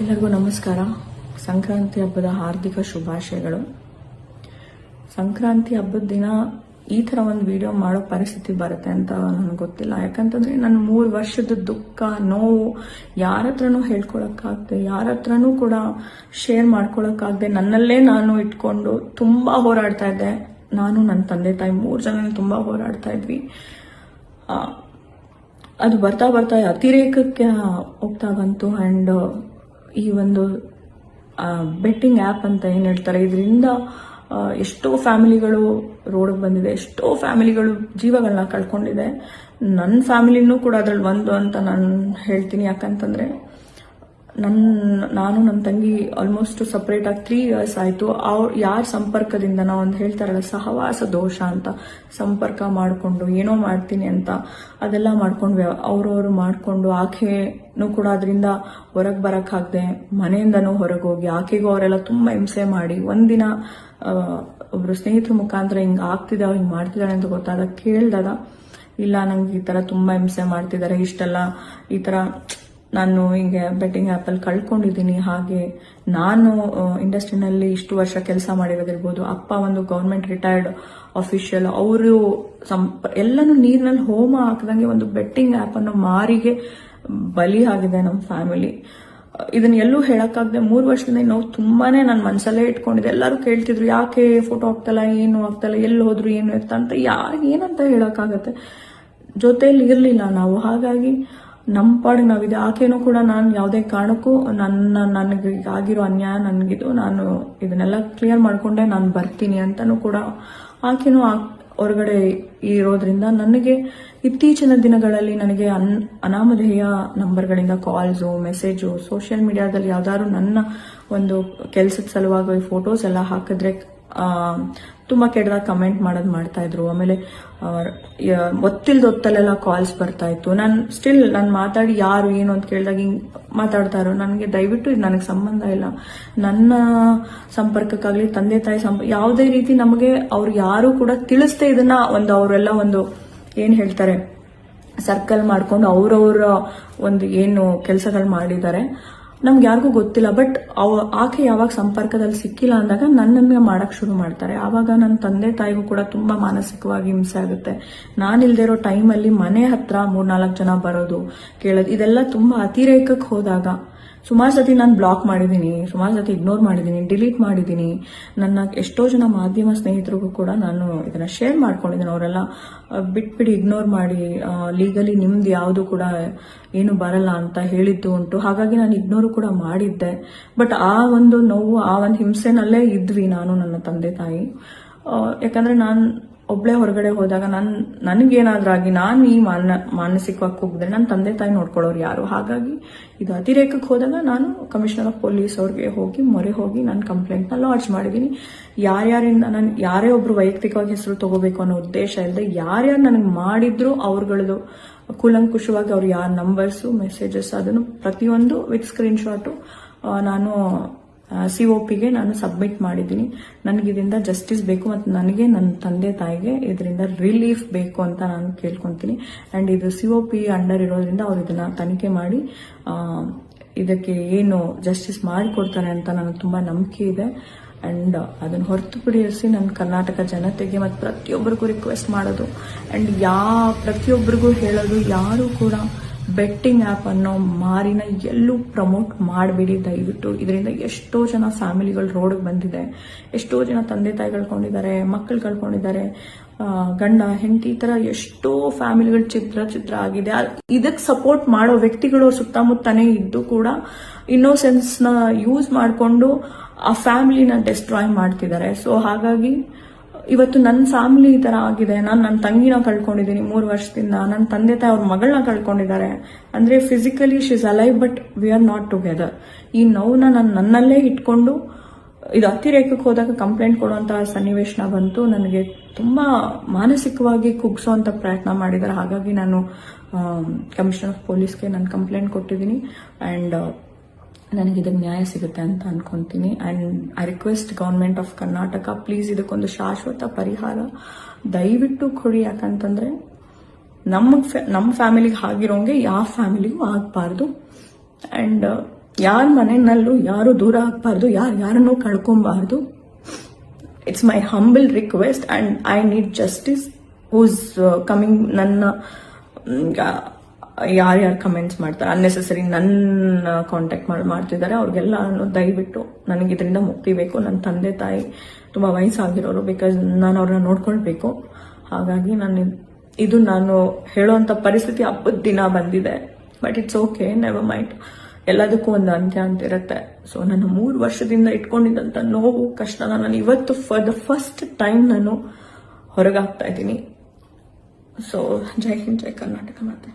ಎಲ್ಲರಿಗೂ ನಮಸ್ಕಾರ. ಸಂಕ್ರಾಂತಿ ಹಬ್ಬದ ಹಾರ್ದಿಕ ಶುಭಾಶಯಗಳು. ಸಂಕ್ರಾಂತಿ ಹಬ್ಬದ ದಿನ ಈ ಥರ ಒಂದು ವಿಡಿಯೋ ಮಾಡೋ ಪರಿಸ್ಥಿತಿ ಬರುತ್ತೆ ಅಂತ ನನಗೆ ಗೊತ್ತಿಲ್ಲ. ಯಾಕಂತಂದ್ರೆ ನನ್ನ 3 ವರ್ಷದ ದುಃಖ ನೋವು ಯಾರ ಹತ್ರನೂ ಹೇಳ್ಕೊಳಕ್ಕಾಗದೆ, ಯಾರ ಹತ್ರನೂ ಕೂಡ ಶೇರ್ ಮಾಡ್ಕೊಳಕ್ಕಾಗದೆ ನನ್ನಲ್ಲೇ ನಾನು ಇಟ್ಕೊಂಡು ತುಂಬಾ ಹೋರಾಡ್ತಾ ಇದ್ದೆ. ನಾನು, ನನ್ನ ತಂದೆ ತಾಯಿ 3 ಜನ ತುಂಬಾ ಹೋರಾಡ್ತಾ ಇದ್ವಿ. ಅದು ಬರ್ತಾ ಬರ್ತಾ ಅತಿರೇಕಕ್ಕೆ ಹೋಗ್ತಾ ಬಂತು. ಅಂಡ್ ಈ ಒಂದು ಬೆಟ್ಟಿಂಗ್ ಆ್ಯಪ್ ಅಂತ ಏನು ಹೇಳ್ತಾರೆ, ಇದರಿಂದ ಎಷ್ಟೋ ಫ್ಯಾಮಿಲಿಗಳು ರೋಡ್ಗೆ ಬಂದಿದೆ, ಎಷ್ಟೋ ಫ್ಯಾಮಿಲಿಗಳು ಜೀವಗಳನ್ನ ಕಳ್ಕೊಂಡಿದೆ. ನನ್ನ ಫ್ಯಾಮಿಲಿನೂ ಕೂಡ ಅದ್ರಲ್ಲಿ ಒಂದು ಅಂತ ನಾನು ಹೇಳ್ತೀನಿ. ಯಾಕಂತಂದ್ರೆ ನಾನು ನನ್ನ ತಂಗಿ ಆಲ್ಮೋಸ್ಟ್ ಸಪ್ರೇಟ್ ಆಗಿ 3 years ಆಯ್ತು. ಯಾರ ಸಂಪರ್ಕದಿಂದ ನಾವು ಒಂದು ಹೇಳ್ತಾರಲ್ಲ ಸಹವಾಸ ದೋಷ ಅಂತ, ಸಂಪರ್ಕ ಮಾಡಿಕೊಂಡು ಏನೋ ಮಾಡ್ತೀನಿ ಅಂತ ಅದೆಲ್ಲ ಮಾಡ್ಕೊಂಡು ಅವ್ರವ್ರು ಮಾಡಿಕೊಂಡು ಆಕೆನೂ ಕೂಡ ಅದರಿಂದ ಹೊರಗೆ ಬರೋಕ್ಕಾಗದೆ ಮನೆಯಿಂದನೂ ಹೊರಗೆ ಹೋಗಿ ಆಕೆಗೂ ಅವರೆಲ್ಲ ತುಂಬಾ ಹಿಂಸೆ ಮಾಡಿ ಒಂದಿನ ಒಬ್ರು ಸ್ನೇಹಿತರ ಮುಖಾಂತರ ಹಿಂಗೆ ಆಗ್ತಿದ್ದಾವೆ, ಹಿಂಗೆ ಮಾಡ್ತಿದ್ದಾಳೆ ಅಂತ ಗೊತ್ತಾದಾಗ ಕೇಳಿದಾಗ, ಇಲ್ಲ ನಂಗೆ ಈ ಥರ ತುಂಬಾ ಹಿಂಸೆ ಮಾಡ್ತಿದ್ದಾರೆ, ಇಷ್ಟೆಲ್ಲ ಈ ಥರ ನಾನು ಹಿಂಗೆ ಬೆಟ್ಟಿಂಗ್ ಆ್ಯಪಲ್ಲಿ ಕಳ್ಕೊಂಡಿದ್ದೀನಿ. ಹಾಗೆ ನಾನು ಇಂಡಸ್ಟ್ರಿನಲ್ಲಿ ಇಷ್ಟು ವರ್ಷ ಕೆಲಸ ಮಾಡಿರೋದಿರ್ಬೋದು, ಅಪ್ಪ ಒಂದು ಗೌರ್ಮೆಂಟ್ ರಿಟೈರ್ಡ್ ಅಫಿಷಿಯಲ್, ಅವರು ಎಲ್ಲನೂ ನೀರಿನಲ್ಲಿ ಹೋಮ ಹಾಕಿದಂಗೆ ಒಂದು ಬೆಟ್ಟಿಂಗ್ ಆ್ಯಪನ್ನು ಮಾರಿಗೆ ಬಲಿ ಆಗಿದೆ ನಮ್ಮ ಫ್ಯಾಮಿಲಿ. ಇದನ್ನ ಎಲ್ಲೂ ಹೇಳಕ್ಕಾಗದೆ 3 ವರ್ಷದಿಂದ ನಾವು ತುಂಬಾನೇ ನನ್ನ ಮನಸ್ಸಲ್ಲೇ ಇಟ್ಕೊಂಡಿದ್ದೆ. ಎಲ್ಲರೂ ಕೇಳ್ತಿದ್ರು, ಯಾಕೆ ಫೋಟೋ ಹಾಕ್ತಲ್ಲ, ಏನು ಆಗ್ತಲ್ಲ, ಎಲ್ಲಿ ಹೋದ್ರು, ಏನು ಎತ್ತ ಅಂತ ಏನಂತ ಹೇಳಕ್ಕಾಗತ್ತೆ. ಜೊತೆಯಲ್ಲಿ ಇರ್ಲಿಲ್ಲ ನಾವು. ಹಾಗಾಗಿ ನಮ್ಮ ಪಾಡಿಗೆ ನಾವಿದೆ. ಆಕೆನೂ ಕೂಡ ನಾನು ಯಾವುದೇ ಕಾರಣಕ್ಕೂ ನನಗೆ ಆಗಿರೋ ಅನ್ಯಾಯ ನನಗಿದು, ನಾನು ಇದನ್ನೆಲ್ಲ ಕ್ಲಿಯರ್ ಮಾಡ್ಕೊಂಡೆ ನಾನು ಬರ್ತೀನಿ ಅಂತಾನೂ ಕೂಡ ಆಕೆನೂ ಹೊರಗಡೆ ಇರೋದ್ರಿಂದ ನನಗೆ ಇತ್ತೀಚಿನ ದಿನಗಳಲ್ಲಿ ನನಗೆ ಅನಾಮಧೇಯ ನಂಬರ್ಗಳಿಂದ ಕಾಲ್ಸು, ಮೆಸೇಜು, ಸೋಷಿಯಲ್ ಮೀಡಿಯಾದಲ್ಲಿ ಯಾವ್ದಾದ್ರು ನನ್ನ ಒಂದು ಕೆಲಸದ ಸಲುವಾಗಿ ಫೋಟೋಸ್ ಎಲ್ಲ ಹಾಕಿದ್ರೆ ತುಂಬಾ ಕೆಟ್ಟದಾಗ ಕಮೆಂಟ್ ಮಾಡ್ತಾ ಇದ್ರು. ಆಮೇಲೆ ಹೊತ್ತಲ್ಲೆಲ್ಲ ಕಾಲ್ಸ್ ಬರ್ತಾ ಇತ್ತು. ನಾನು ಮಾತಾಡಿ ಯಾರು ಏನು ಅಂತ ಕೇಳಿದಾಗ ಹಿಂಗ್ ಮಾತಾಡ್ತಾ ಇರೋ, ನನಗೆ ದಯವಿಟ್ಟು ಇದು ನನಗೆ ಸಂಬಂಧ ಇಲ್ಲ. ನನ್ನ ಸಂಪರ್ಕಕ್ಕಾಗ್ಲಿ, ತಂದೆ ತಾಯಿ ಯಾವುದೇ ರೀತಿ ನಮಗೆ ಅವ್ರು ಯಾರು ಕೂಡ ತಿಳಿಸ್ದೆ ಇದನ್ನ ಅವರೆಲ್ಲ ಒಂದು ಏನ್ ಹೇಳ್ತಾರೆ ಸರ್ಕಲ್ ಮಾಡ್ಕೊಂಡು ಅವ್ರವ್ರ ಒಂದು ಏನು ಕೆಲಸಗಳು ಮಾಡಿದ್ದಾರೆ, ನಮ್ಗೆ ಯಾರಿಗೂ ಗೊತ್ತಿಲ್ಲ. ಬಟ್ ಆಕೆ ಯಾವಾಗ ಸಂಪರ್ಕದಲ್ಲಿ ಸಿಕ್ಕಿಲ್ಲ ಅಂದಾಗ ನನ್ನನ್ನೇ ಮಾಡಕ್ ಶುರು ಮಾಡ್ತಾರೆ. ಆವಾಗ ನನ್ನ ತಂದೆ ತಾಯಿಗೂ ಕೂಡ ತುಂಬಾ ಮಾನಸಿಕವಾಗಿ ಹಿಂಸೆ ಆಗುತ್ತೆ. ನಾನಿಲ್ದೇ ಇರೋ ಟೈಮಲ್ಲಿ ಮನೆ ಹತ್ರ 3-4 ಜನ ಬರೋದು, ಕೇಳೋದು, ಇದೆಲ್ಲ ತುಂಬಾ ಅತಿರೇಕಕ್ಕೆ ಹೋದಾಗ ಸುಮಾರು ಸತಿ ನಾನು ಬ್ಲಾಕ್ ಮಾಡಿದ್ದೀನಿ, ಸುಮಾರು ಸತಿ ಇಗ್ನೋರ್ ಮಾಡಿದ್ದೀನಿ, ಡಿಲೀಟ್ ಮಾಡಿದ್ದೀನಿ. ನನ್ನ ಎಷ್ಟೋ ಜನ ಮಾಧ್ಯಮ ಸ್ನೇಹಿತರಿಗೂ ಕೂಡ ನಾನು ಇದನ್ನ ಶೇರ್ ಮಾಡ್ಕೊಂಡಿದ್ದೀನಿ. ಅವರೆಲ್ಲ ಬಿಟ್ಬಿಡಿ, ಇಗ್ನೋರ್ ಮಾಡಿ, ಲೀಗಲಿ ನಿಮ್ದು ಯಾವುದು ಕೂಡ ಏನು ಬರಲ್ಲ ಅಂತ ಹೇಳಿದ್ದು ಉಂಟು. ಹಾಗಾಗಿ ನಾನು ಇಗ್ನೋರು ಕೂಡ ಮಾಡಿದ್ದೆ. ಬಟ್ ಆ ಒಂದು ನೋವು, ಆ ಒಂದು ಹಿಂಸೆನಲ್ಲೇ ಇದ್ವಿ ನಾನು, ನನ್ನ ತಂದೆ ತಾಯಿ. ಯಾಕಂದ್ರೆ ನಾನು ಒಬ್ಳೆ ಹೊರಗಡೆ ಹೋದಾಗ ನನಗೇನಾದ್ರಾಗಿ ನಾನು ಈ ಮಾನಸಿಕವಾಗಿ ಕುಗ್ದ್ರೆ ನನ್ನ ತಂದೆ ತಾಯಿ ನೋಡ್ಕೊಳ್ಳೋರು ಯಾರು. ಹಾಗಾಗಿ ಇದು ಅತಿರೇಕಕ್ಕೆ ಹೋದಾಗ ನಾನು ಕಮಿಷನರ್ ಆಫ್ ಪೊಲೀಸ್ ಅವ್ರಿಗೆ ಮೊರೆ ಹೋಗಿ ನಾನು ಕಂಪ್ಲೇಂಟ್ನ ಲಾಡ್ಜ್ ಮಾಡಿದ್ದೀನಿ. ಯಾರ್ಯಾರಿಂದ ನಾನು ಯಾರೇ ಒಬ್ರು ವೈಯಕ್ತಿಕವಾಗಿ ಹೆಸರು ತಗೋಬೇಕು ಅನ್ನೋ ಉದ್ದೇಶ ಇಲ್ಲದೆ ಯಾರ್ಯಾರು ನನಗೆ ಮಾಡಿದ್ರು ಅವ್ರಗಳದು ಕೂಲಂಕುಷವಾಗಿ ಅವ್ರು ಯಾರ ನಂಬರ್ಸು, ಮೆಸೇಜಸ್ ಅದನ್ನು ಪ್ರತಿಯೊಂದು ವಿತ್ ಸ್ಕ್ರೀನ್ಶಾಟು ನಾನು COPಗೆ ನಾನು ಸಬ್ಮಿಟ್ ಮಾಡಿದ್ದೀನಿ. ನನಗಿದರಿಂದ ಜಸ್ಟಿಸ್ ಬೇಕು ಮತ್ತು ನನಗೆ ನನ್ನ ತಂದೆ ತಾಯಿಗೆ ಇದರಿಂದ ರಿಲೀಫ್ ಬೇಕು ಅಂತ ನಾನು ಕೇಳ್ಕೊತೀನಿ. ಅಂಡ್ ಇದು COP ಅಂಡರ್ ಇರೋದ್ರಿಂದ ಅವ್ರು ಇದನ್ನ ತನಿಖೆ ಮಾಡಿ ಇದಕ್ಕೆ ಏನು ಜಸ್ಟಿಸ್ ಮಾಡಿಕೊಡ್ತಾರೆ ಅಂತ ನನಗೆ ತುಂಬಾ ನಂಬಿಕೆ ಇದೆ. ಅಂಡ್ ಅದನ್ನು ಹೊರತುಪಡಿಸಿ ನನ್ನ ಕರ್ನಾಟಕ ಜನತೆಗೆ ಮತ್ತು ಪ್ರತಿಯೊಬ್ಬರಿಗೂ ರಿಕ್ವೆಸ್ಟ್ ಮಾಡೋದು, ಅಂಡ್ ಪ್ರತಿಯೊಬ್ಬರಿಗೂ ಹೇಳೋದು, ಯಾರು ಕೂಡ ಬೆಟ್ಟಿಂಗ್ ಆ್ಯಪ್ ಅನ್ನೋ ಮಾರಿನ ಎಲ್ಲೂ ಪ್ರಮೋಟ್ ಮಾಡಬೇಡಿ ದಯವಿಟ್ಟು. ಇದರಿಂದ ಎಷ್ಟೋ ಜನ ಫ್ಯಾಮಿಲಿಗಳು ರೋಡ್ಗೆ ಬಂದಿದೆ, ಎಷ್ಟೋ ಜನ ತಂದೆ ತಾಯಿ ಕಳ್ಕೊಂಡಿದ್ದಾರೆ, ಮಕ್ಕಳು ಕಳ್ಕೊಂಡಿದ್ದಾರೆ, ಗಂಡ ಹೆಂಡತಿ, ಈ ತರ ಎಷ್ಟೋ ಫ್ಯಾಮಿಲಿಗಳು ಚಿತ್ರ ಆಗಿದೆ. ಇದಕ್ಕೆ ಸಪೋರ್ಟ್ ಮಾಡೋ ವ್ಯಕ್ತಿಗಳು ಸುತ್ತಮುತ್ತನೇ ಇದ್ದು ಕೂಡ ಇನ್ನೋಸೆನ್ಸ್ ನ ಯೂಸ್ ಮಾಡಿಕೊಂಡು ಆ ಫ್ಯಾಮಿಲಿನ ಡೆಸ್ಟ್ರಾಯ್ ಮಾಡ್ತಿದ್ದಾರೆ. ಸೊ ಹಾಗಾಗಿ ಇವತ್ತು ನನ್ನ ಫ್ಯಾಮಿಲಿ ಈ ತರ ಆಗಿದೆ. ನಾನು ನನ್ನ ತಂಗಿನ ಕಳ್ಕೊಂಡಿದ್ದೀನಿ 3 ವರ್ಷದಿಂದ, ನನ್ನ ತಂದೆ ತಾಯಿ ಅವ್ರ ಮಗಳನ್ನ ಕಳ್ಕೊಂಡಿದ್ದಾರೆ. ಅಂದ್ರೆ physically she is alive but we are not together. ಈ ನೋವನ್ನ ನನ್ನಲ್ಲೇ ಇಟ್ಕೊಂಡು ಇದು ಅತಿರೇಕಕ್ಕೆ ಹೋದಾಗ ಕಂಪ್ಲೇಂಟ್ ಕೊಡುವಂತಹ ಸನ್ನಿವೇಶ ಬಂತು. ನನಗೆ ತುಂಬಾ ಮಾನಸಿಕವಾಗಿ ಕುಗ್ಸೋಂತ ಪ್ರಯತ್ನ ಮಾಡಿದ್ದಾರೆ. ಹಾಗಾಗಿ ನಾನು ಕಮಿಷನರ್ ಆಫ್ ಪೊಲೀಸ್ಗೆ ನಾನು ಕಂಪ್ಲೇಂಟ್ ಕೊಟ್ಟಿದ್ದೀನಿ. ಅಂಡ್ ನನಗಿದಕ್ಕೆ ನ್ಯಾಯ ಸಿಗುತ್ತೆ ಅಂತ ಅನ್ಕೊಂತೀನಿ. And I request government of Karnataka, please ಇದಕ್ಕೊಂದು ಶಾಶ್ವತ ಪರಿಹಾರ ದಯವಿಟ್ಟು ಕೊಡಿ. ಯಾಕಂತಂದ್ರೆ ನಮ್ಮ ಫ್ಯಾಮಿಲಿಗೆ ಆಗಿರೋಂಗೆ ಯಾವ ಫ್ಯಾಮಿಲಿಗೂ ಆಗಬಾರ್ದು. ಅಂಡ್ ಯಾರ ಮನೆಯಲ್ಲೂ ಯಾರು ದೂರ ಆಗ್ಬಾರ್ದು, ಯಾರನ್ನೂ ಕಳ್ಕೊಬಾರ್ದು. It's my humble request and I need justice. Who's coming ನನ್ನ ಯಾರ್ಯಾರು ಕಮೆಂಟ್ಸ್ ಮಾಡ್ತಾರೆ ಅನ್ನೆಸೆಸರಿ ನನ್ನ ಕಾಂಟ್ಯಾಕ್ಟ್ ಮಾಡ್ತಿದ್ದಾರೆ ಅವ್ರಿಗೆಲ್ಲ ದಯವಿಟ್ಟು ನನಗೆ ಇದರಿಂದ ಮುಕ್ತಿ ಬೇಕು. ನನ್ನ ತಂದೆ ತಾಯಿ ತುಂಬ ವಯಸ್ಸಾಗಿರೋರು, ಬಿಕಾಸ್ ನಾನು ಅವ್ರನ್ನ ನೋಡ್ಕೊಳ್ಬೇಕು. ಹಾಗಾಗಿ ನಾನು ಹೇಳೋಂಥ ಪರಿಸ್ಥಿತಿ ಹಬ್ಬದ ದಿನ ಬಂದಿದೆ. But it's okay, never mind. ಎಲ್ಲದಕ್ಕೂ ಒಂದು ಅಂತ್ಯ ಅಂತ ಇರುತ್ತೆ. ಸೊ ನಾನು 3 ವರ್ಷದಿಂದ ಇಟ್ಕೊಂಡಿದ್ದಂಥ ನೋವು ಕಷ್ಟನ ನಾನು ಇವತ್ತು ಫಾರ್ ದ ಫಸ್ಟ್ ಟೈಮ್ ನಾನು ಹೊರಗಾಗ್ತಾ ಇದ್ದೀನಿ. ಸೊ ಜೈ ಹಿಂದ್, ಜೈ ಕರ್ನಾಟಕ ಮಾತೆ.